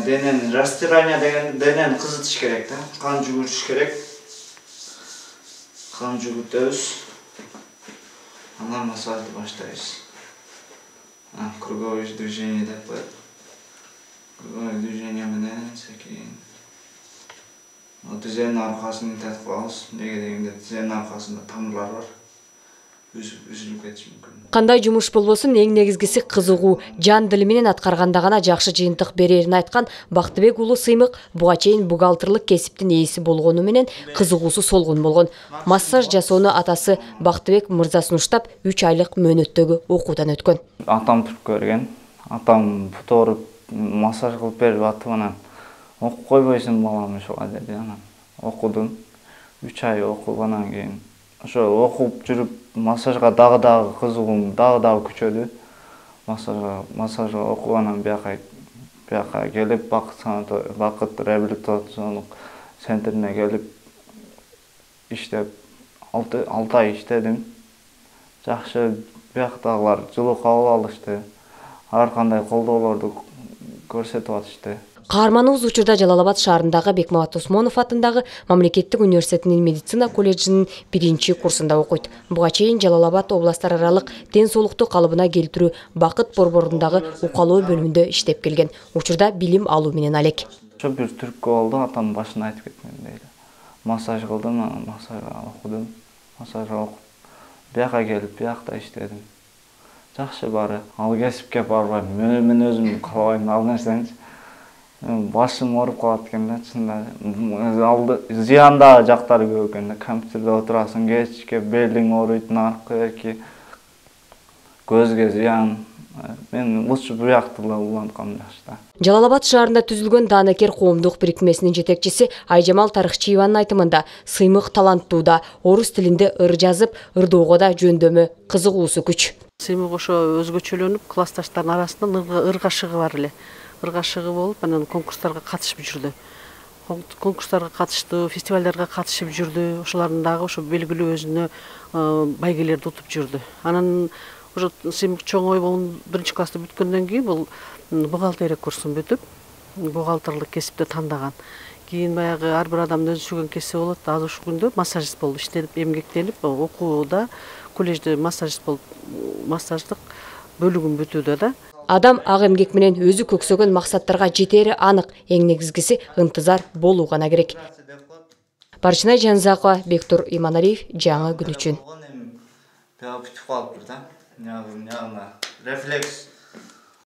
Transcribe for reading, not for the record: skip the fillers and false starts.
денени растирание деген денени кызытыш керек да. Кан жүгүрүш керек. Кан жүгүртөбүз. Анан массажды баштайбыз. Круговое движение деп коет. Круговое движение менен секин. Тизенин аркасын тартып алабыз. Неге дегенде тизенин аркасында тамырлар бар. Үзүлүп кетиши мүмкүн. Кандай жумуш болбосун, эң негизгиси кызыгуу, жан дили менен аткарганда гана жакшы жыйынтык берерин айткан Бактыбек уулу Сыймык буга чейин бухгалтерлык кесиптин ээси болгону менен кызыгуусу солгун болгон. Массаж жасоону атасы Бактыбек мырза сунуштап 3 айлык мөөнөттөгү окуудан өткөн. Атам туруп көргөн. Атам фоторуп массаж кылып берип атып анан окуп койбойсуң балам ушуга деди. Анан окудум. 3 ай окугандан кийин ошо окуп жүрүп массажга дагы кызыгуум дагы күчөдү. Массажга окугандан бияка келип бакыт реабилитациондук центрине келип иштеп 6 ай иштедим. Жакшы бияктагылар жылуу кабыл алышты. Ар кандай колдоолорду көрсөтүп атышты. Каарманыбыз учурда Жалал-Абад шаарындагы Бекмамат Осмонов атындагы Мамлекеттик университетинин медицина колледжинин 1 курсунда окуйт. Буга чейин Жалал-Абад областар аралык ден соолукту калыбына келтирүү Бакыт борборундагы укалоо бөлүмүндө иштеп келген. Учурда билим алуу менен алек. Ошо бир түрккө болду, атам башын айтып кеткен дейли. Массаж кылдым, массажга окудум. Массажга окуп, бияка келип, биякта иштедим. Жакшы бары. Ал кесипке барбайм. Мен өзүм каалабайм ал нерсени. Башым ооруп калат экен да, чында. Алды зыяндагы жактары көп экен да. Компьютерде отурасың, кечке белиң ооруйт, наркы, көзгө зыян. Мен лучше бияктыла уланткам жакшы да. Жалал-Абад шаарында түзүлгөн Данакер коомдук бирикмесинин жетекчиси Айжамал Тарыхчиеванын айтымында Сыймык таланттуу да, орус тилинде ыр жазып, ырдоого да жөндөмө, кызыгуусу күч. Сыймык ошо өзгөчөлөнүп, классташтардын арасында ыргашыгы бар эле. Ыргашыгы болуп, анан конкурстарга катышып жүрдү. Конкурстарга катышты, фестивалдарга катышып жүрдү. Ошолардын дагы ошо белгилүү өзүнө байгелерди утуп жүрдү. Анан ошо Сыймык чоңой болуп 1-классты бүткөндөн кийин бул бухгалтерия курсун бүтүп, бухгалтерлык кесипти тандаган. Кийин баягы ар бир адамдын өзү сүйгөн кесиби болот. Азыр ушул күндө массажист болуп иштелип, эмгектенип, окууда коллежде массажист болуп, массаждык бөлүгүн бүтүүдө да. Адам ак эмгек менен өзү көксөгөн максаттарга жетери анык, эң негизгиси ынтызар болуу гана керек. Барчынай Жанзакова, Бектур Иманалиев, жаңы күн үчүн. Рефлекс